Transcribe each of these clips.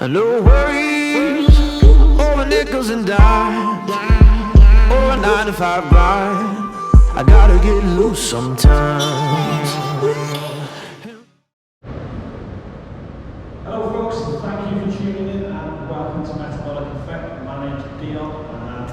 No worries over nickels and dimes or a 9 to 5 grind. I gotta get loose sometimes. Hello folks, thank you for tuning in and welcome to Metabolic Effect. My name's Dion and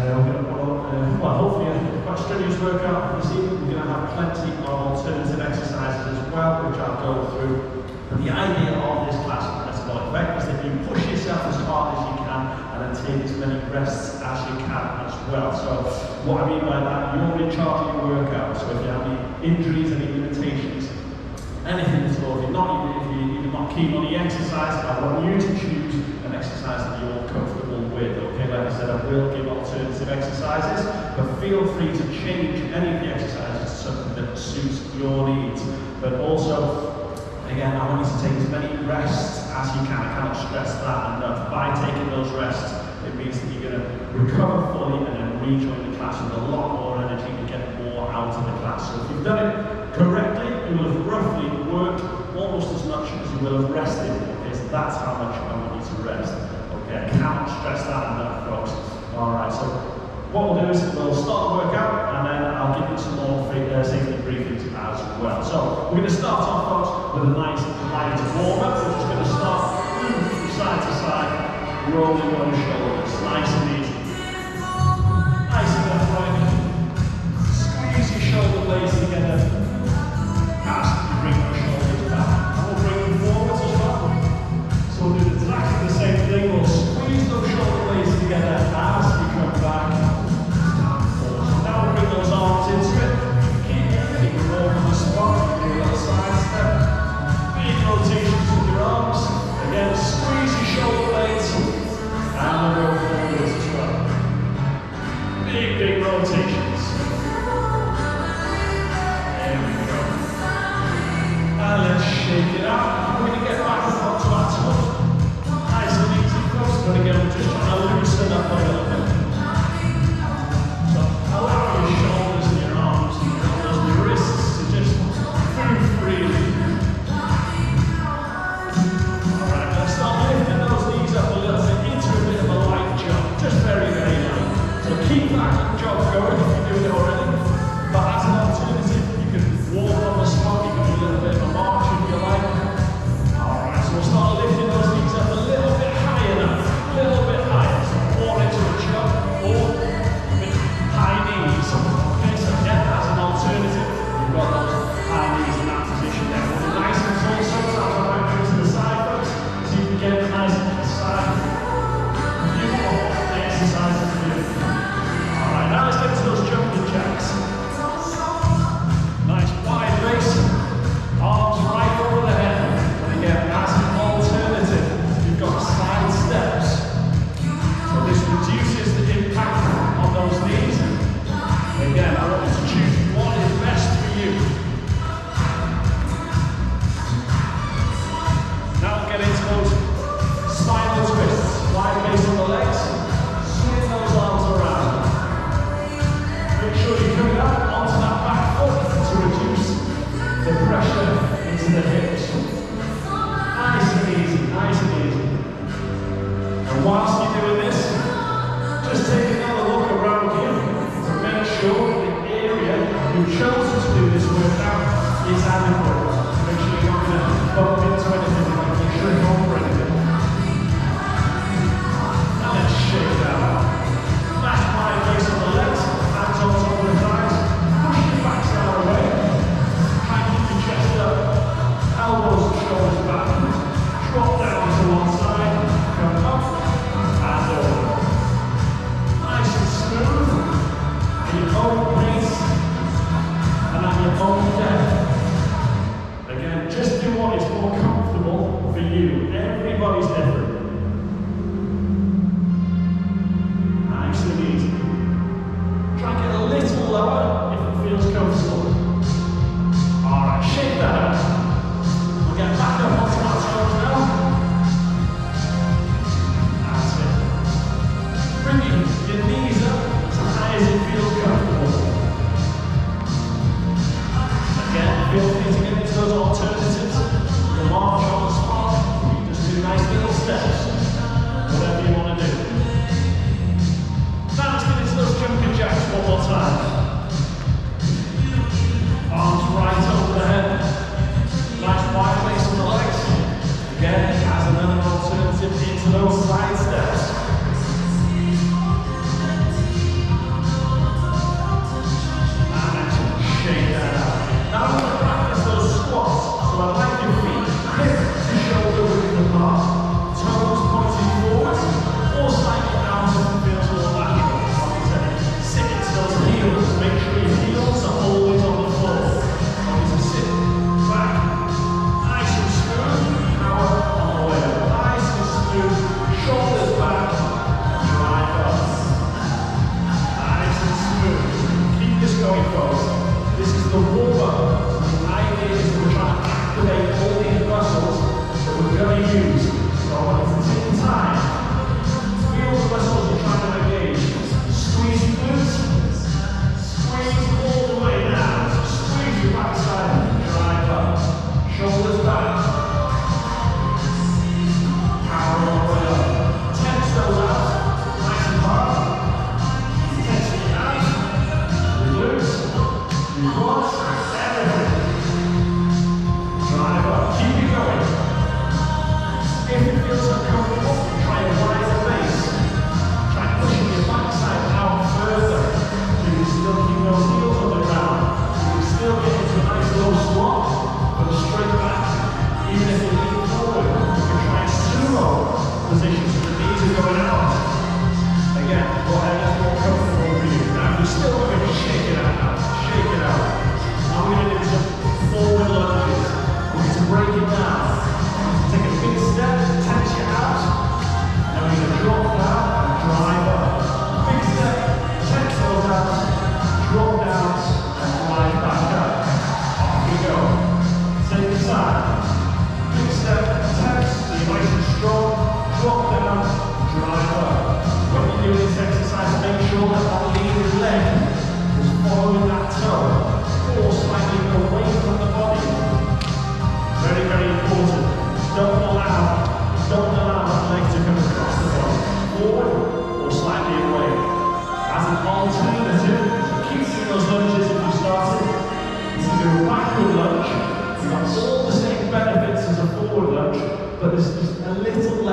we're going to put on, hopefully a quite strenuous workout this evening. We're going to have plenty of alternative exercises as well, which I'll go through. But the idea of this class of Metabolic Effect is that you push yourself as hard as you can and then take as many rests as you can as well. So what I mean by that, you're in charge of your workout. So if you have any injuries, any limitations, anything at all, if you're not keen on the exercise, I want you to choose an exercise that you're comfortable with. Okay, like I said, I will give alternative exercises, but feel free to change any of the exercises to something that suits your needs. But also, again, I want you to take as many rests as you can. I cannot stress that enough. By taking those rests, it means that you're going to recover fully and then rejoin the class with a lot more energy and get more out of the class. So if you've done it correctly, you will have roughly worked almost as much as you will have rested. Okay, so that's how much I want you to rest. Okay, I cannot stress that enough, folks. Alright, so what we'll do is we'll start the workout and then I'll give you some more safety briefings as well. So we're going to start off, folks, with a nice light warm-up. We're just going to start from side to side, rolling those shoulders, nice and easy. Nice and upright. Squeeze your shoulder blades together. As you bring those shoulders back. And we'll bring them forwards as well. So we'll do exactly the same thing. We'll squeeze those shoulder blades together as you come back. So now we'll bring those arms into it. Keep moving forward on the spot. Do a little side step. Big rotations with your arms. Again, squeeze your shoulder blades. And we'll go forwards as well. Big rotations. There we go. And let's shake it out. We're going to get back up onto our toes. Nice and easy, folks. But again, we're just trying to loosen up a little bit. So allow your shoulders and your arms and your wrists to just move freely. Alright, let's start lifting those knees up a little bit into a bit of a light jog. Just very, very light. So keep that jog going if you're doing it already. But as an alternative, you can walk on the spot, you can do a little bit of a march if you like. Alright, so we'll start lifting those knees up a little bit higher now. A little bit higher. So or into a jog or with high knees. Okay, so again, as an alternative, you've got those high knees in that position there. We'll be nice and tall, sometimes I might go to the side first, so you can get it nice and to the side. A few more exercises to do. Alright, now let's get to those jumping jacks. Nice wide base, arms right over the head. And again, as an alternative, you've got side steps. So this reduces the impact on those knees. Again, I want you to choose what is best for you. Now we'll get into those spinal twists. Wide base on the legs, swing those arms around. Make sure you're coming up onto that back foot to reduce the pressure into the hips. Nice and easy, nice and easy. And whilst you're doing this, just take another look around here to make sure the area you've chosen to do this workout is adequate. Make sure you're not going to bump into anything, like you trip over anything. And then shake that out. Nice wide base on the legs, hands on top of the thighs, push your backside away, try and keep your chest up, elbows and shoulders back, drop down to one side, come up, and over. Nice and smooth, at your own pace, and at your own depth. Again, just do what is more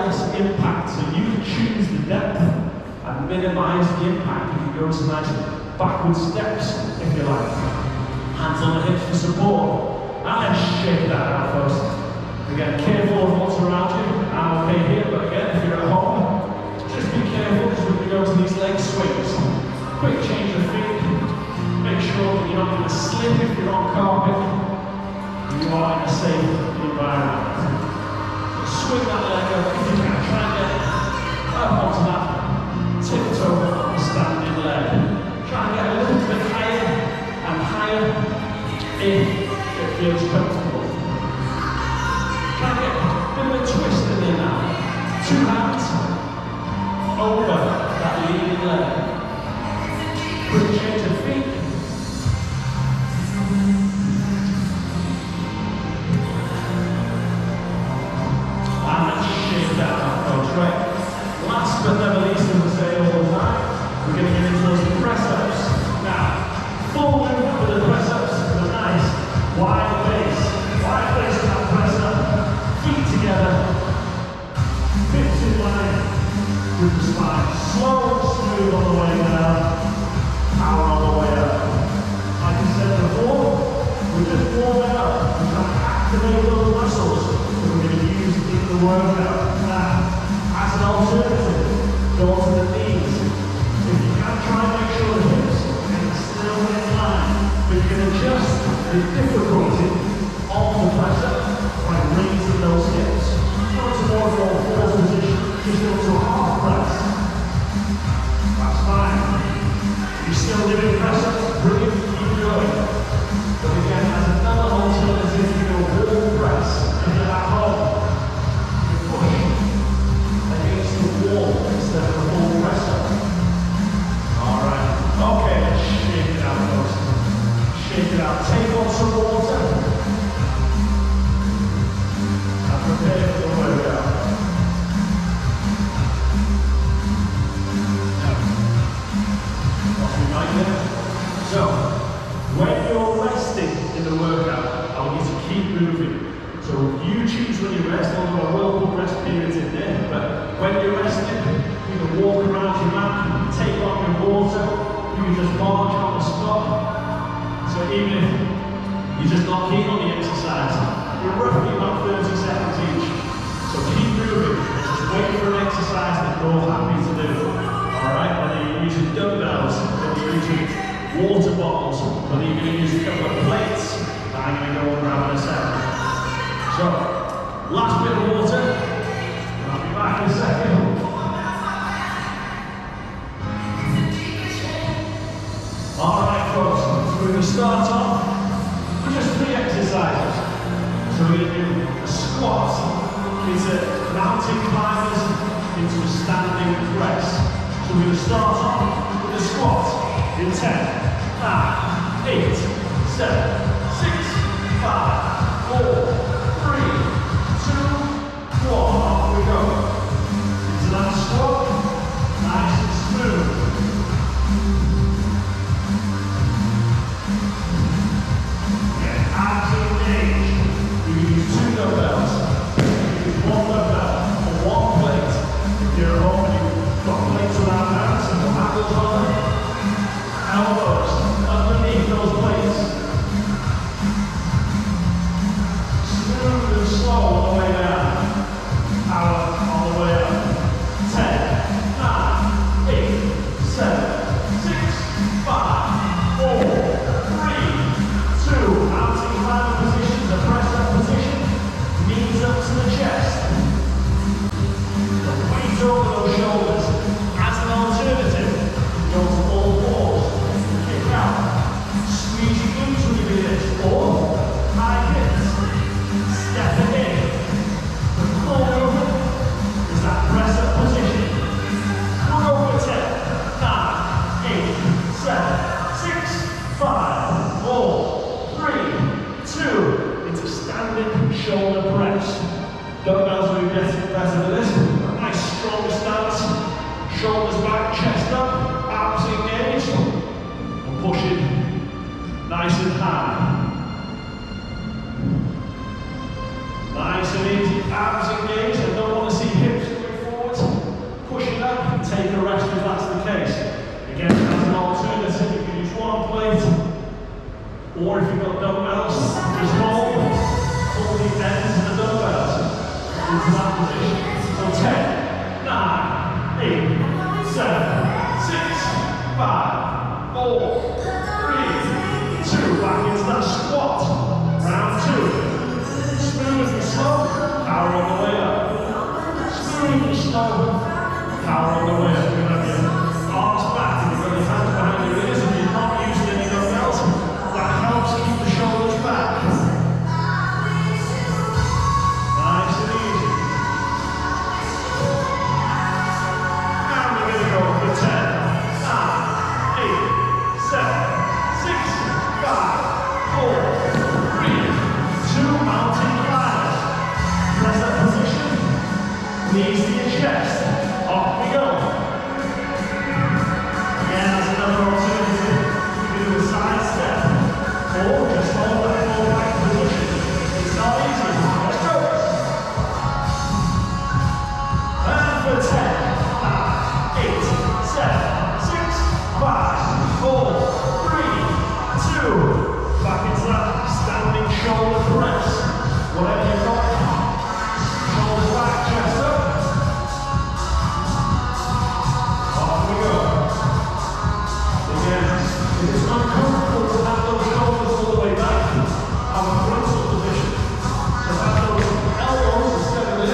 less impact. So you can choose the depth and minimize the impact. You can go to nice backward steps, if you like. Hands on the hips for support. And then shake that out, folks. Again, careful of what's around you. I'm okay here, but again, if you're at home, just be careful because we're going to go to these leg swings. Quick change of feet. Make sure that you're not going to slip if you're on carpet. You are in a safe environment. So swing that leg up if you can. Try and get up onto that tiptoe standing leg. Try and get a little bit higher and higher if it feels comfortable. Try and get a bit of a twist in there now. 2 hands over that leading leg. Quick change of feet. And let's shake that up, folks, right? Last but never least, as I say all the time, we're going to get into those press-ups. Now, full movement with the press-ups, but nice. Wide base in that press-up. Feet together. Hips in line with the spine. Slow and smooth on the way down. Power on the way up. Like I said before, we're just warming up. We're trying to activate those muscles that we're going to use in the workout. Now, as an alternative, go to the knees. If you can, try and make sure the hips are still in line, but you can adjust the difficulty of the press-up by raising those hips. Go to more of your forward position, just go to a half press. That's fine. You're still doing press-ups, brilliant, keep going. But again, as another alternative, you go wall press. If you're at home, you push against the wall instead of a wall press-up. Alright, okay, let's shake it out, folks. Shake it out. Take on some water. And prepare for the workout. So, when you're resting in the workout, I want you to keep moving. So you choose when you rest, although I will put rest periods in there, but when you're resting, you can walk around your mat, take on your water, you can just march on the spot. So even if you're just not keen on the exercise, you're roughly about 30 seconds each. So keep moving, just wait for an exercise that you're happy to do. Alright, whether you're using dumbbells, whether you're using water bottles, whether you're going to use a couple of plates that I'm going to go over in a second. So, last bit of water, I'll be back in a second. Alright folks, so we're going to start off with just 3 exercises. So we're going to do a squat, into mountain climbers, into a standing press. So we're going to start off with a squat. In 10, 9, 8, 7, 6, 5, 4, 3, 2, 1. Off we go. Into that squat, nice and smooth. Get abs engaged. You can use 2 dumbbells. You can use 1 dumbbell or 1 plate. If you're at home and you've got plates without hands and no handles on them. Elbows underneath those plates. Smooth and slow on the way down. Power on the way up. 10, 9, 8, 7, 6, 5, 4, 3, 2. Anti-climber position, the press-up position. Knees up to the chest. The weight over those shoulders. As an alternative, go to all fours. Squeeze your glutes when you do this, or high hips, step it in. The core movement is that press-up position. We'll go for 10, 9, 8, 7, 6, 5, 4, 3, 2, into standing shoulder press. Dumbbells will be better than this. A nice strong stance, shoulders back, chest up, abs engaged. Pushing nice and high. Nice and easy, abs engaged. I don't want to see hips slow. Power on the way up. You're going to have your arms back and you've got your hands behind your ears and you're not using anything else. That helps keep the shoulders back. Nice and easy. And we're going to go for 10, 9, 8, 7, 6, 5, 4, 3, 2, mountain climbers. Press that position. Knees to your chest. Off we go. Again, that's another alternative. You can do a side step or just hold that full back position. It's not easy. Let's go. And for 10, 9, 8, 7, 6, 5, 4, 3, 2. Back into that standing shoulder press. Whatever you've got. Shoulders back, chest up. If it's uncomfortable to have those shoulders all the way back, have a frontal position. So have those elbows instead of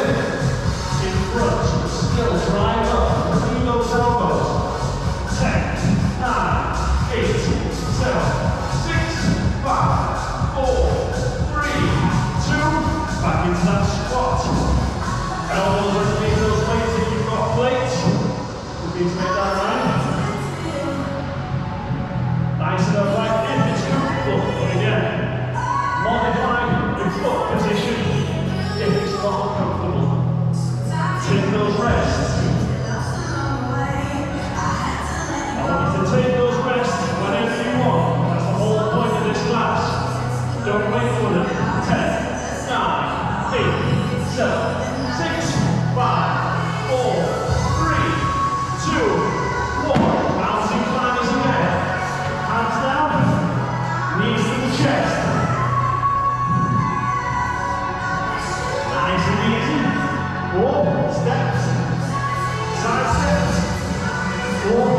in front. Still drive up through those elbows. 10, 9, 8, 7, 6, 5, 4, 3, 2. Back into that squat. Elbows underneath those weights if you've got plates. Please make that right. Nice and upright if it's comfortable, but again, modify your foot position if it's not comfortable. Take those rests. I want you to take those rests whenever you want. That's the whole point of this class. Don't wait for them. 10, 9, 8, 7, 6, 5, 4, 3, 2, 1. Mountain climbers again. Hands down, knees to the chest. Nice and easy. 4 steps, side steps, 4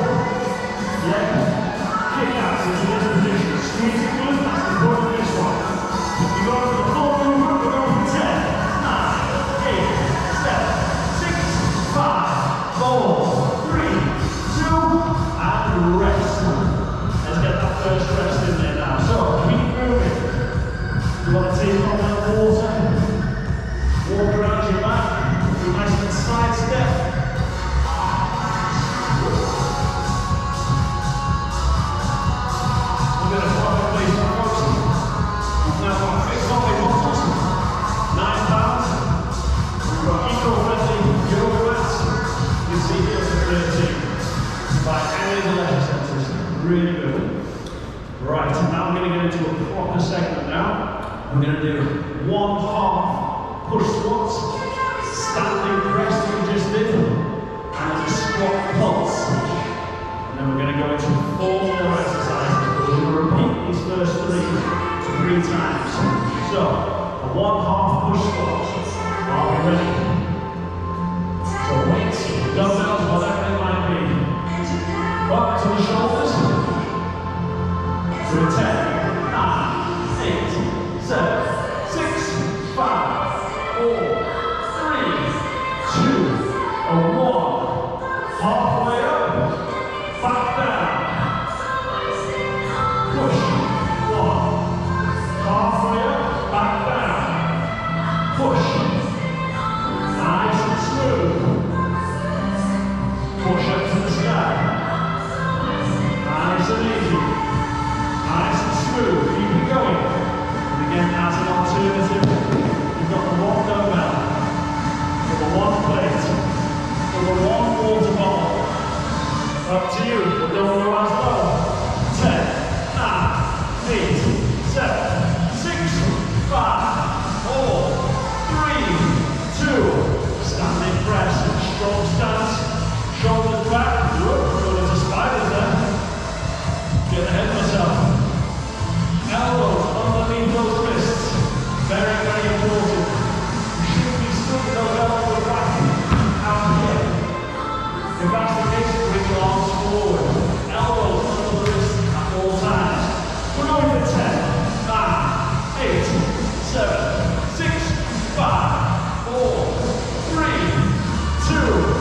leg kick outs into this position. Squeeze it good, that's the point of this one. You go for the full movement, we're going for 10, 9, 8, 7, 6, 5, 4, 3, 2, and rest. Let's get that first rest in there now. So, keep moving. You want to take on that water, walk around your back, do a nice little side step. We're going to probably some folks. We've now got 6 hopping muscles, 9 pounds. We've got eco-friendly yoga mats. You can see here for 13 by any of the leisure centres. Really good. Right, now I'm going to get into a proper segment now. I'm going to do 1/2 push squats, standing press that we just did, and a squat pulse. And then we're going to go into 4 more exercises. We're going to repeat these first 3 times. So, a 1/2 push squat. Are we ready? So weights, dumbbells, whatever it might be. Up to the shoulders. Through 10, 9, 8, 7, 6, 5, 4, 3, 2, and 1. Halfway up, back down. Push. 1. Halfway up, back down. Push. Nice and smooth. Push up to the sky. Nice and easy. Nice and smooth. Keep it going. And again, as an alternative, you've got the 1 dumbbell, the 1 plate, the 1 water bottle. Up to you, but don't go as low. 10, 9, 8, 7, 6, 5, 4, 3, 2. Standing press, strong stance, shoulders back. Going into spiders there. Get ahead of myself. Elbows underneath those wrists. Very, very important. You shouldn't be stuck with those elbows back out here. If that's the case, bring your arms forward. Elbows under the wrists at all times. We're going for 10, 9, 8, 7, 6, 5, 4, 3, 2,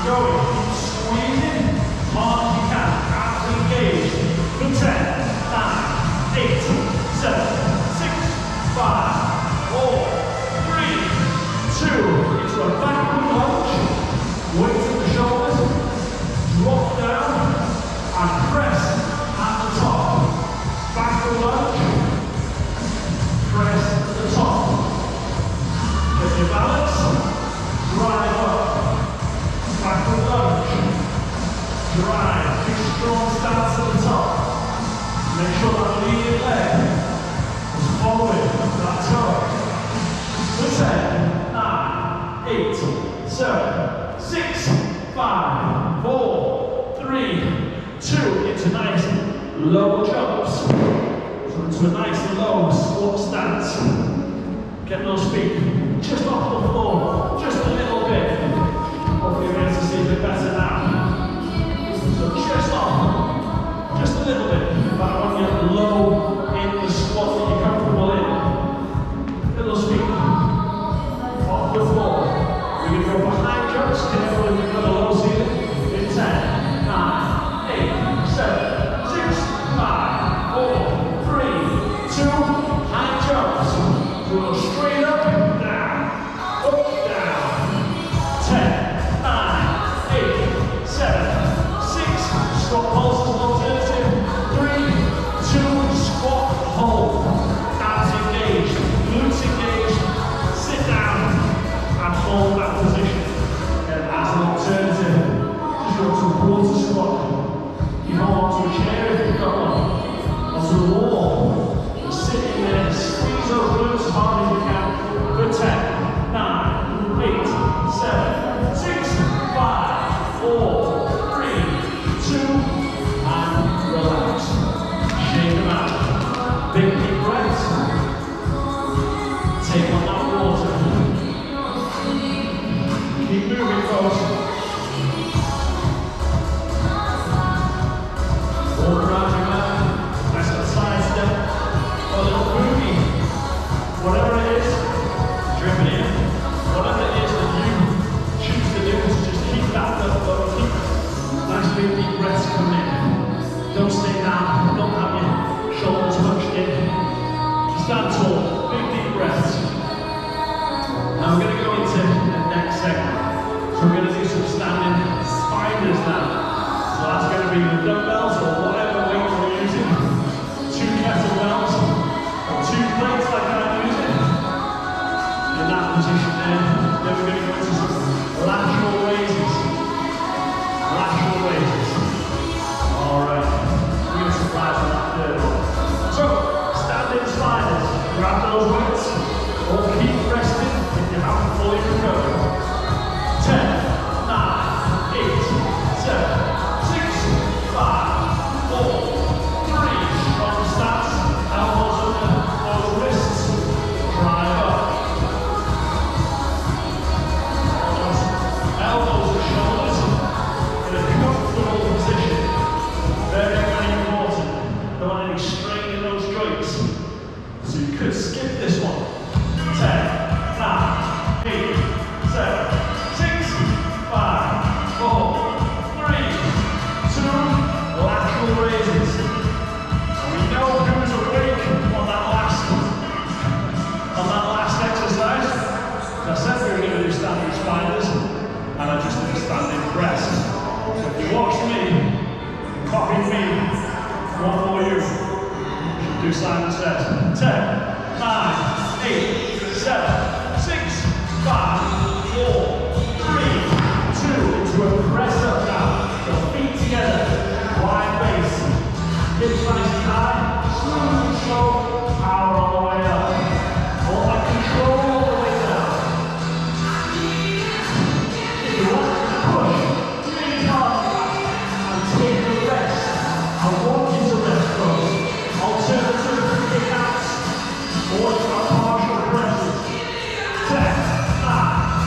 going. Keep squeezing as hard as you can. Abs engaged. For 10, 9, 8, 7, 6, 5, 4, 3, 2. Into a backward lunge. Weights at the shoulders. Drop down and press at the top. Backward lunge. Press at the top. Get your balance. Drive up. Backward lunge. Drive. Big strong stance at the top. Make sure that leading leg is following that toe. For 10, 9, 8, 7, 6, 5, 4, 3, 2. Into nice low jumps. So into a nice low squat stance. Get those feet just off the floor, just a little bit. Hopefully you're able to see a bit better now. So just off, just a little bit. Back on your low in the squat that you're comfortable in. Get those feet off the floor. We're going to go behind jumps, careful with the low ceiling. In 10, 9, 8, 7, 6, 5, 4, 3, 2, high jumps. So we'll go straight up, down, 10, 9, 8, 7, 6, squat pulses alternative, 3, 2, squat, hold, abs engaged, glutes engaged, sit down and hold that position. And as an alternative, just go to a quarter squat. You hold onto a chair if you've got one, onto the wall, just sitting there, squeeze those glutes as hard as you can. For 10, 9, 8, 7, 6, 5, 4, 3, 2, and relax. Shake them out. Big deep breaths. Take on that water. Keep moving, folks. Walk around your mat. Nice little side step. A little boogie. Whatever it is, driven in. Whatever it is that you choose to do, is just keep that up, keep nice big deep breaths coming in. Don't stay down, don't have your shoulders hunched in. Stand tall, big deep breaths. Now we're going to go into the next segment. So we're going to do some standing spiders now. So that's going to be the dumbbells or whatever weight we're using. 2 kettlebells or 2 plates like I'm using. In that position there. Then we're going to go into some lateral raises. Lateral raises. Alright. We're going to surprise on that third one. So, standing spiders. Grab those weights. Or keep resting if you haven't fully recovered. 10, 9, 8, 7, 6, 5, 4, 3. Strong stance. Elbows under those wrists. Drive up. Elbows and shoulders in a comfortable position. Very, very important. Don't want any strain in those joints. So you could skip this one. 10, 9, 8, 7, 6, 5, 4, 3, 2, lateral raises. And we know who was awake on that last exercise. I said we were going to do standing spiders, and I just did a standing press. So if you watched me, copied me, one for you. Do Simon says. 10, 9, 8, 7, 6, 5, 4, 3, 2. Into a press up now. Your feet together. Wide base. Hips nice and high. Smooth and slow. Power all the way up. Hold that control all the way down. If you want to push really hard and take a rest, I want you to rest, folks. Alternative kick outs or partial presses. 10, 9,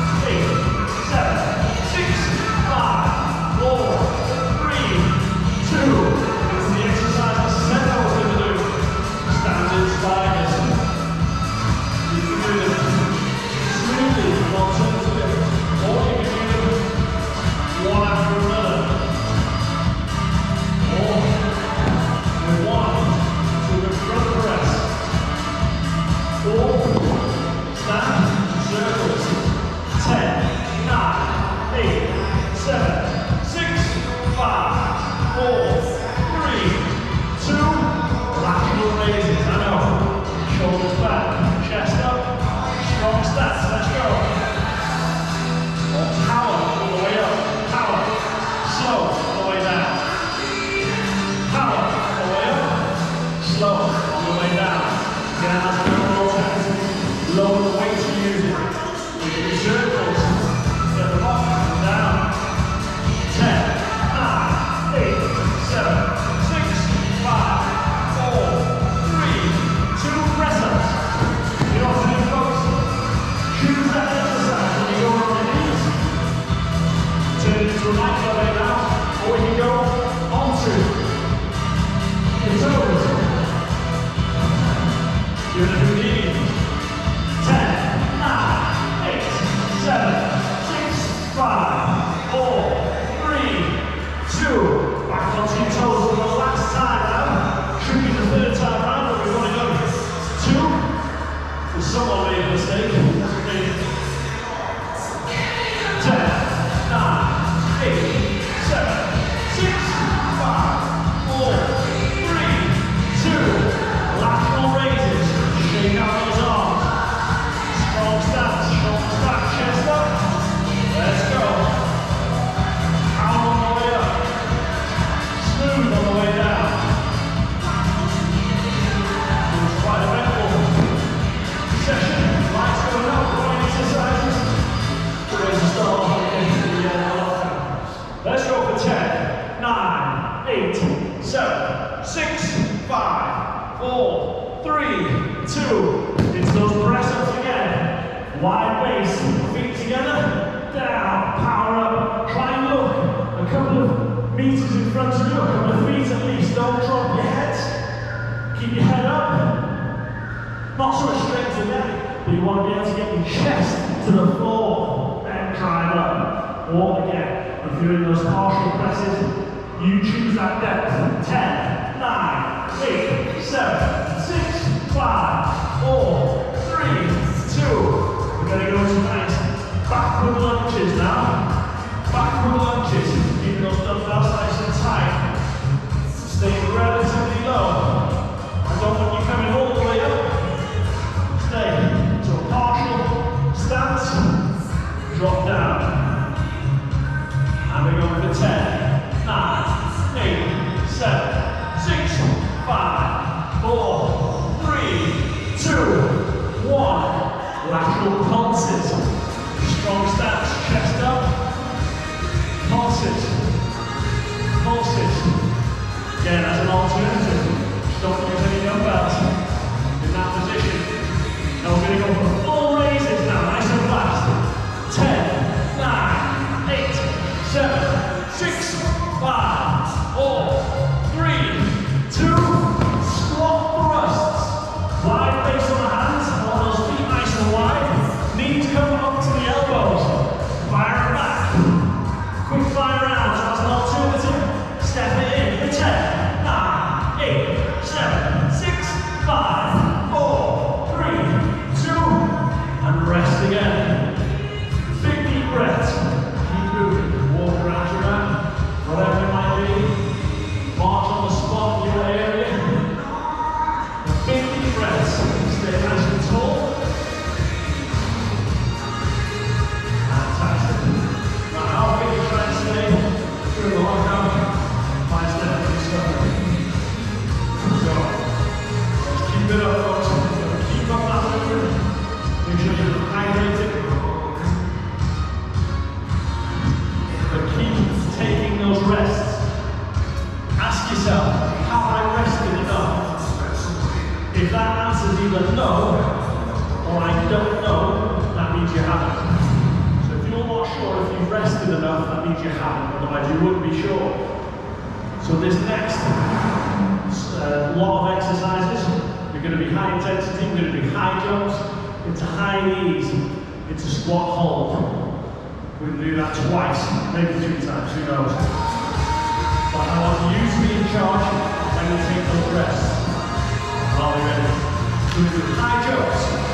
High jumps.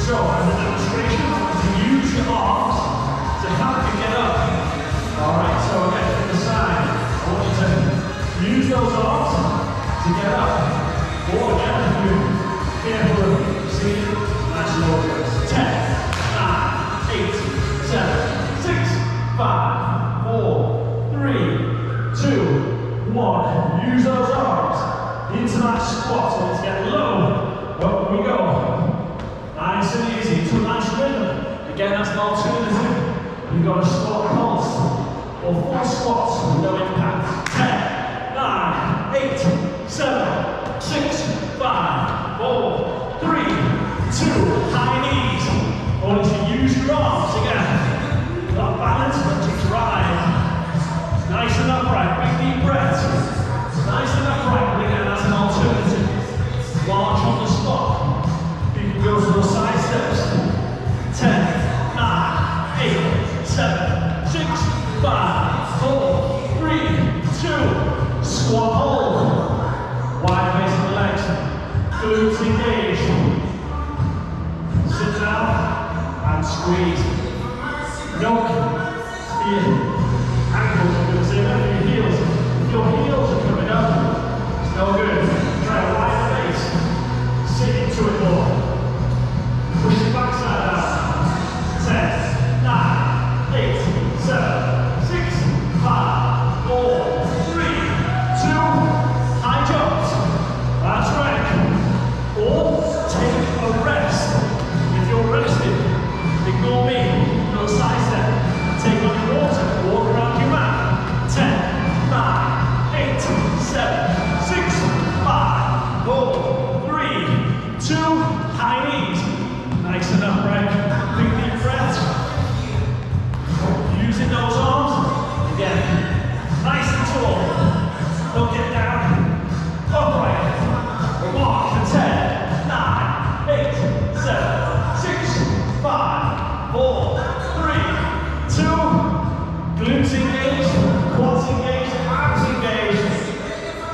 So, as a demonstration, to use your arms to help you get up. Alright, so again, from the side, I want you to use those arms to get up. Or again, if you're careful, see, nice and low goes. 10, 9, 8, 7, 6, 5, 4, 3, 2, 1. Use those arms into that squat. So let's get low. Up we go. Nice and easy. To a nice rhythm. Again, as an alternative, you've got a squat pulse or full squats with no impact. 10, 9, 8, 7, 6, 5, 4, 3, 2. High knees. I want you to use your arms again. Got balance, but to drive. Nice and upright. Big deep breaths. Nice and upright. But again, as an alternative. Large on the spot. You can go to those side steps. 10, 9, 8, 7, 6, 5, 4, 3, 2. Squat hold. Wide base of the legs. Glutes engage. Sit down and squeeze. Knock your ankles, I'm going to say that, your heels. If your heels are coming up, it's no good. Try a wide base. Sit into it more. Push your backside out. 10, 9, 8, 7, 6, 5, 4, 3, 2. High jumps. That's right. Or take a rest. If you're rested, ignore me. No side step. Take on your water. Walk around your mat. 10, 9, 8, 7, 6, 5, 4, 3, 2. High knees. Nice and upright. Big deep breaths. Using those arms. Again. Nice and tall. Don't get down. Upright. Mark for 10, 9, 8, 7, 6, 5, 4, 3, 2. Glutes engaged. Quads engaged. Arms engaged.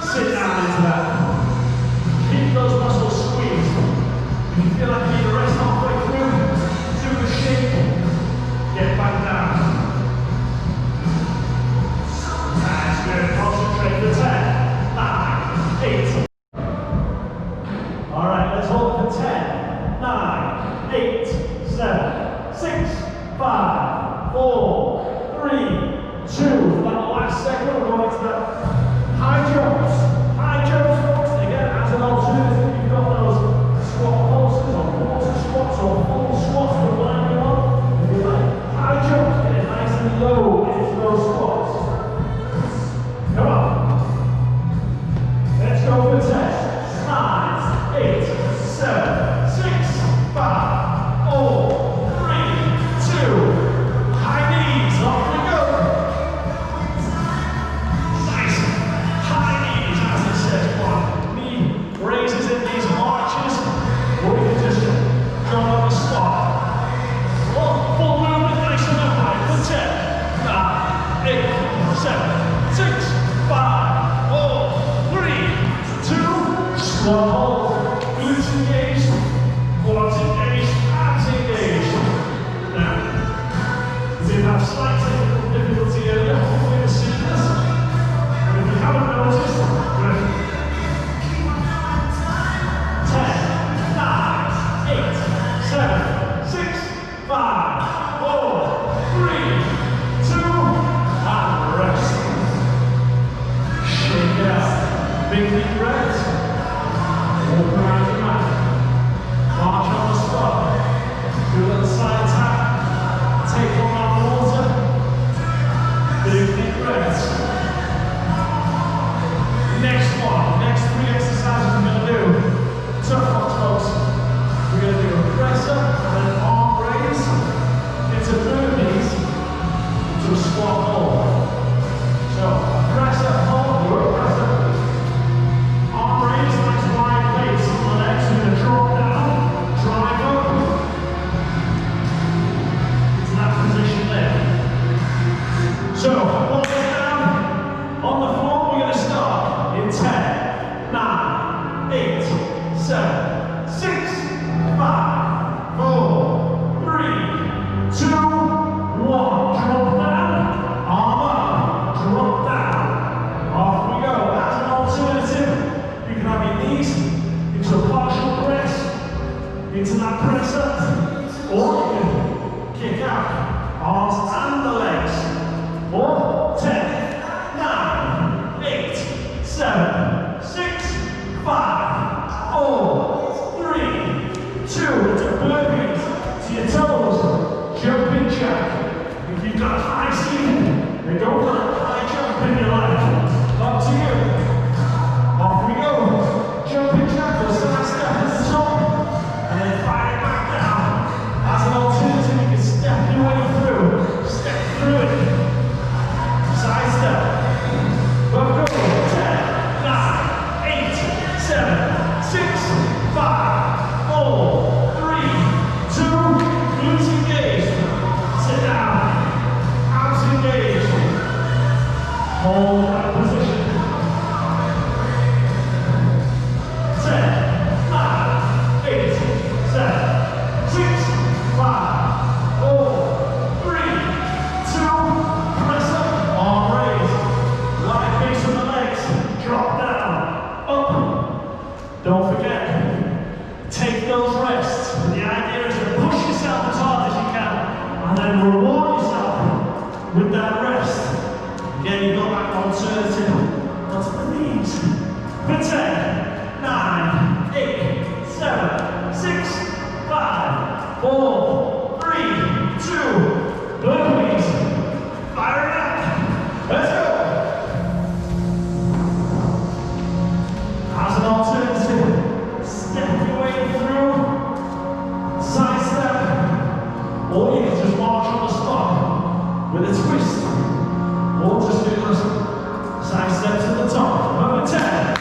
Sit down into that. Keep those muscles squeezed. If you feel like you need a rest halfway through, do the shake, get back down. That's good. Concentrate for 10, 9, 8. Alright, let's hold for 10, 9, 8, 7, 6, 5, 4, 3, 2. For that last second, we're going to the high jumps. High jumps, folks. Again, as an alternative, you've got those squat pulses or quarter squats or full squats for line you on. If you like high jumps, get it nice and low into those squats. Come on. Let's go for 10, 9, 8, 7, 6, 5, 4, 3, 2. High knees, off we go. Nice. High knees, as it says. One knee raises in these arches. Or you can just drop on the spot. Full movement, nice and upright. For 10, 9, 8, 7, 6, 5, 4, 3, 2. Squat hold. Glutes engaged. Quads engaged. Abs engaged. Now, we did have slight technical difficulty earlier. Hopefully you've seen this. And if you haven't noticed, we're 10, 9, 8, 7, 6, 5, 4, 3, 2, and rest. Shake it out. Big deep breaths. Walk around your mat. March on the spot. Do a little side tap. Take one on water. Big deep breaths. Next one. Next 3 exercises we're going to do. Tough ones, folks. We're going to do a press up and an arm raise into burpees into a squat hold. So, press up, hold, or press up. Arm raise, nice wide base on the legs. You're going to drop down, drive up into that position there. So, hold it down. On the floor, we're going to start in 10, 9, 8, 7, 6, 5, 4, into that press up, or you can kick out, arms and the legs. 4, 10, 9, 8, 7, 6, 5, 4, 3, 2, into burpees, to your toes, jumping jack. If you've got a high ceiling, then go for a high jump in your life. Up to you. Off we go. Jumping jack or side step at the top, and then fire it back down. As an alternative, you can step your way through. Step through it. Side step. Up go. 10, 9, 8, 7, 6, 5, 4, 3, 2, glutes engaged. Sit down. Abs engaged. Hold that position. 10, 9, 8, 7, 6, 5, 4, 3, 2, press up, arm raised, light base on the legs, drop down, up. Don't forget, take those rests. The idea is to push yourself as hard as you can and then reward yourself with that rest. Again, you've got that alternative onto the knees. For 10, 9, 8, 7, 6, 5, 4, 3, 2, burpees. Fire it up. Let's go. As an alternative, step your way through, side step, or you can just march on the spot with a twist, or just do those side steps at the top. Number 10.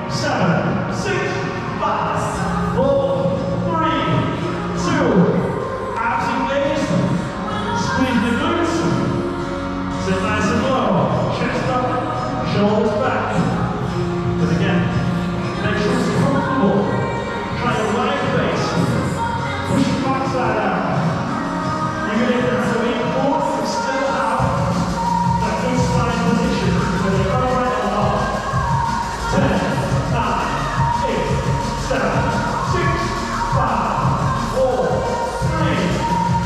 7, 6, 5, 4, 3, 2, abs engaged, squeeze the glutes, sit nice and low, chest up, shoulders back. But again, make sure it's comfortable. Try to wide base, push your backside out. Even if there's a weak core, you still have that good spine position, whether you go right or not. 10, 9, 8, 7, 6, 5, 4, 3,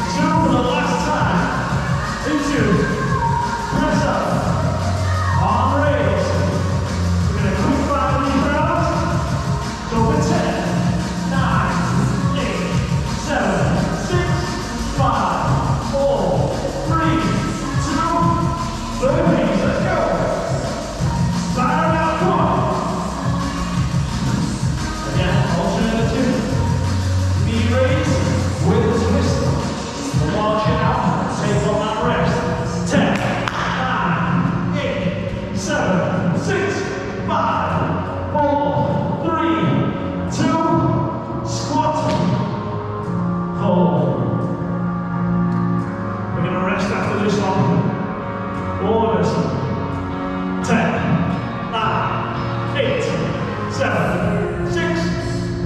2, for the last time. Into press up, arm raised. We're going to quick fire these rounds. Go for 10, 9, 8, 7, 6, 5, 4, 3, 2, burpees. Let's go. Fire it out, come on. Alternative, knee raise with a twist. Launch it out, take on that rest. 10, 9, 8, 7, 6, 5, 4, 3, 2, squat, hold. We're going to rest after this one. Orders. 10, 9, 8, 7, 6,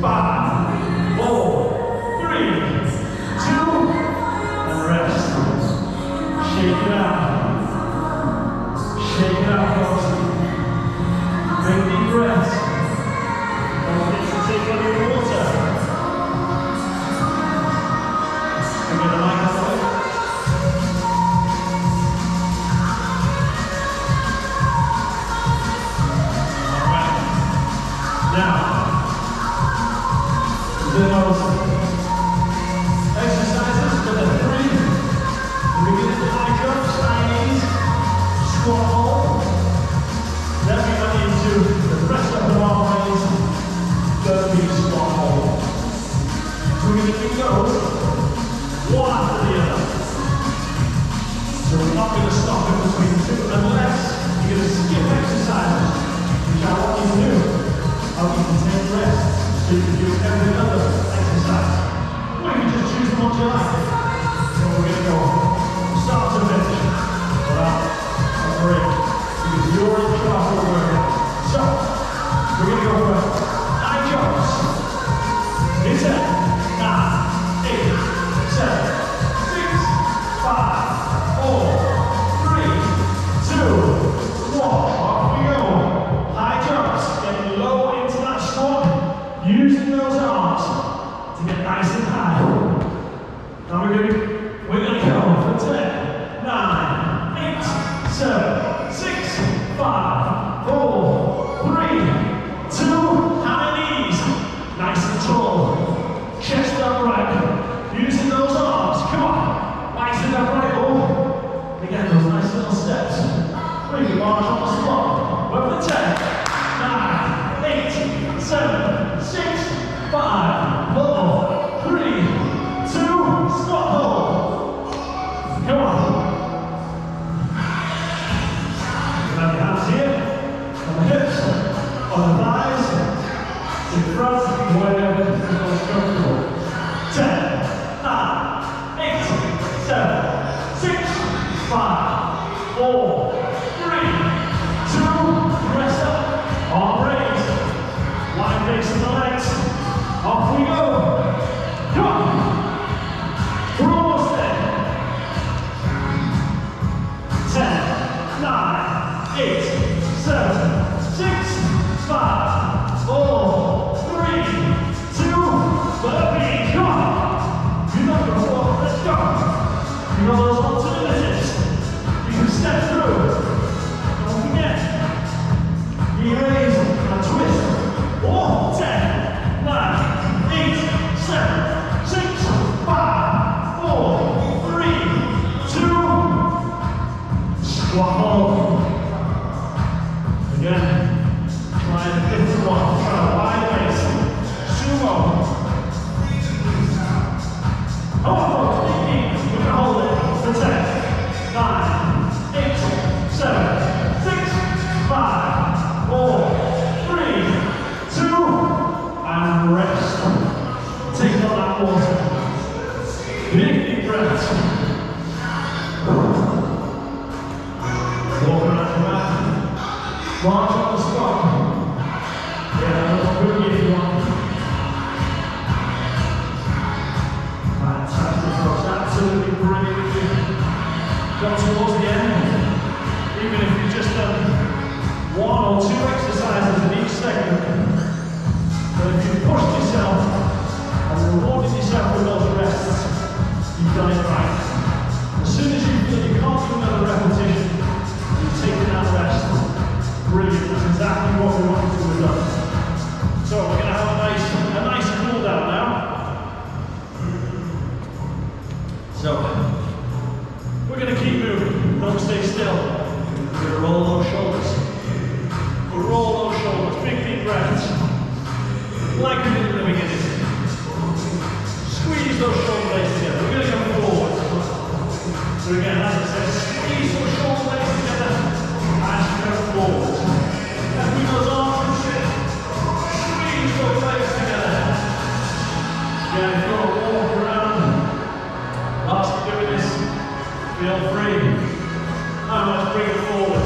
5, 4, 3, 2, and rest. Shake it out. Shake it out, folks. Big deep breaths. Don't forget to take on your water. Give me the microphone. Alright. Now, those exercises for the 3. We begin with high jumps, high knees, squat hold. Then we went into the press up and arm raise, burpee squat hold. So we're going to do those one after the other. So we're not going to stop in between two unless you're going to skip exercises, which I want you to do. How you can take rest. So you can do every other exercise. Or you can just choose the ones you like. So we're going to go start to finish without a break. Because you're in charge of the workout. So, we're going to go for high jumps. In 10, 9, 8, 7, 6, 5, 4, 3, 2, 1. Off we go. High jumps. Getting low into that squat. Using those arms. 7, 6, 5, 4, 3, 2, high knees. Nice and tall. Chest upright. Using those arms. Come on. Nice and upright. Oh. Again, those nice little steps. Bring your arms on the spot. Work for 10, 9, 8, 7, 6, 5, 4, 3, 2, stop, hold. Come on. Grab your hands here, on the hips, on the thighs, in front, wherever is most comfortable. 10, 9, 8, 7, 6, 5, 4, 3, 2, rest up, arm raised, line facing the legs, off we go. Come on. We're almost there. 10, 9, 8, 7, 6, 5, 4, 3, 2, burpee. Come on. You know the floor. Let's go. You know those alternatives. You can step through. Don't forget. Knee raise and twist. 1, 10, 9, 8, 7, 6, 5, 4, 3, 2, squat hold. Again, try the fifth one. Try a wide base. Sumo. Oh, big knee. We're going to hold it for 10, 9, 8, 7, 6, 5, 4, 3, 2, and rest. Take on that water. Big deep breaths. Walk around the mat. March on the spot. Yeah, a little boogie if you want. Fantastic, folks. Absolutely brilliant. Got towards the end. Even if you've just done 1 or 2 exercises in each segment. But if you've pushed yourself and rewarded yourself with those rests, you've done it right. As soon as you feel you can't do another repetition, you've taken that rest. Brilliant, that's exactly what we wanted to have done. So we're going to have a nice cool down now. So, we're going to keep moving, don't stay still. We're going to roll those shoulders. We'll roll those shoulders, big deep breaths. Like we did in the beginning. Squeeze those shoulder blades together. We're going to come forward. So again, as I said, squeeze those shoulder blades together as you go forward. And with those arms and sit, squeeze those legs together. Again, if you want to walk around, whilst you're doing this, feel free. Now let's bring it forward.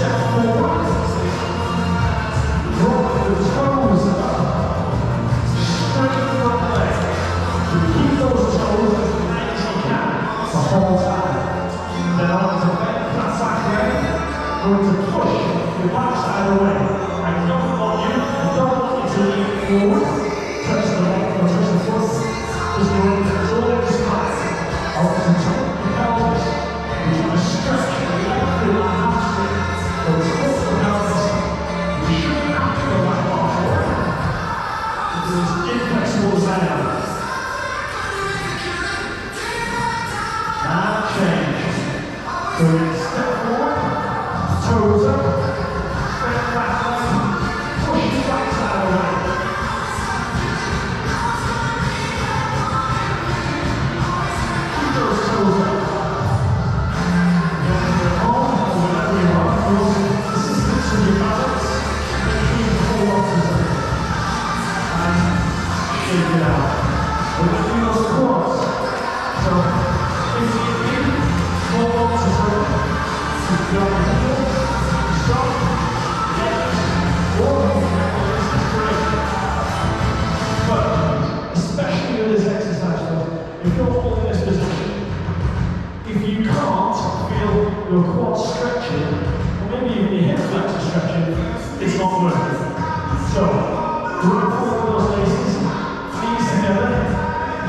step forward. Rock the toes up. Straight front leg. So keep those toes as tight as you can the whole time. Then on to bend that back leg. Going to push your backside away. I don't want you to lean forward. Touch the leg or touch the foot. Just going to draw your spine. Up to the top of your pelvis. You're trying to stretch the leg through that hamstring. So it's up the pelvis. You shouldn't have to go that far forward. Because it's inflexible down. And change. So you step forward, toes up, step back leg, push your backside away. Keep those toes up. You're at home or wherever you are, for assistance with your balance, make sure you hold on to something. And shake it out. We're going to do those quads. So, if you need, hold on to something. If you're on the heel, stop, yes, or this is great. But, especially with this exercise, if you're holding this position, if you can't feel your quads stretching, or maybe even your hip flexors stretching, it's not working. So, grab hold of those laces, knees together,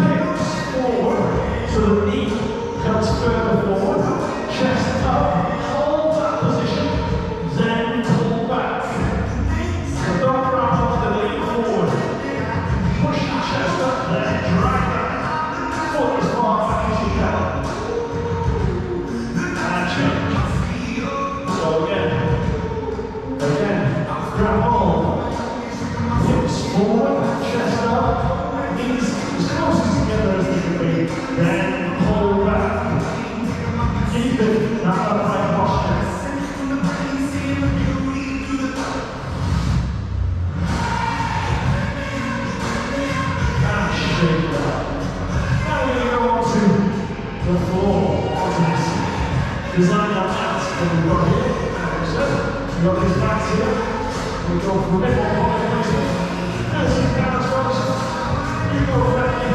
hips forward, so the knee comes further forward, chest up, hold that position, then pull back. So don't grab onto the knee forward. Push your chest up, then drag that foot as far back as you can. And change. So again, grab hold. Hips forward, chest up, knees as close as together as they can be. Then pull back. Keep it that upright posture. And shake that. Now we're going to go on to the floor, onto this designer mat that we've got here. We've got these mats here. We go for a bit more body placement. As you can as well. You go friendly.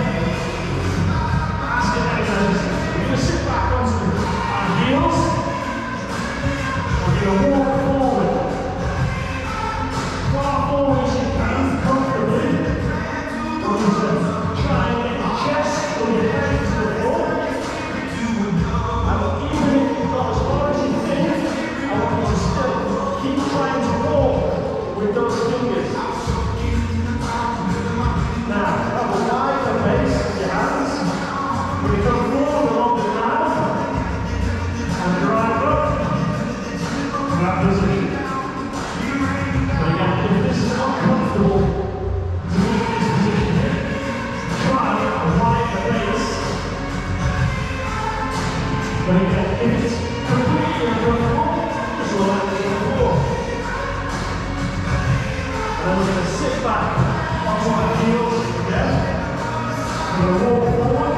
Ask it anything. We're going to sit back onto our heels. We're going to walk forward. Far forward as you can, comfortably. We're going to try and get your chest or your head to the floor. And even if you've got as far as you can, I want you to still keep trying to walk with those fingers. Now, have a wider base with your hands. We're going to go forward along the ground and drive up to that position. But again, if this is uncomfortable to be in this position here, try a wider base. But again, if it's completely uncomfortable, just let it go forward. And then we're going to sit back onto our heels again. We're going to walk forward.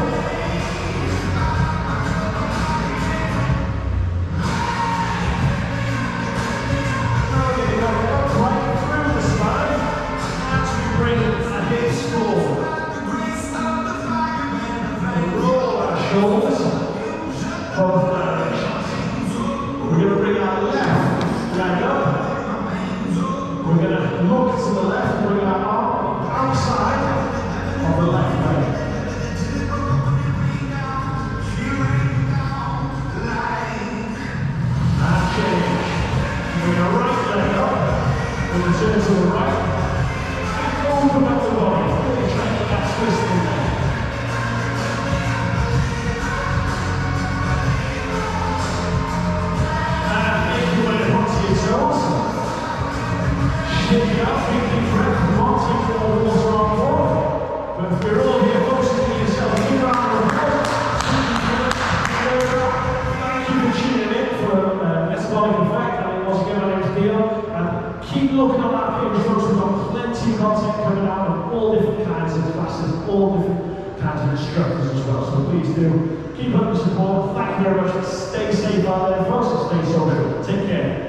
Now we're going to go right through the spine as we bring our hips forward. And roll our shoulders both directions. We're going to bring our left leg up. We're going to look to the left, bring our arm outside of the left leg. And change. Bring our right leg up. We're going to turn to the right. And open up the body. Really try to get that twist in there. And make your way onto your toes. Shake it out, big deep breath, come on, take all the water on board. But if you're all here focusing on yourself, give round of applause. Thank you for tuning in for Metabolic Effect. And once again, my name is Dion. And keep looking on that page, folks. We've got plenty of content coming out of all different kinds of classes, all different kinds of instructors as well. So please do keep up the support. Thank you very much. Stay safe out there, folks. Stay social. Take care.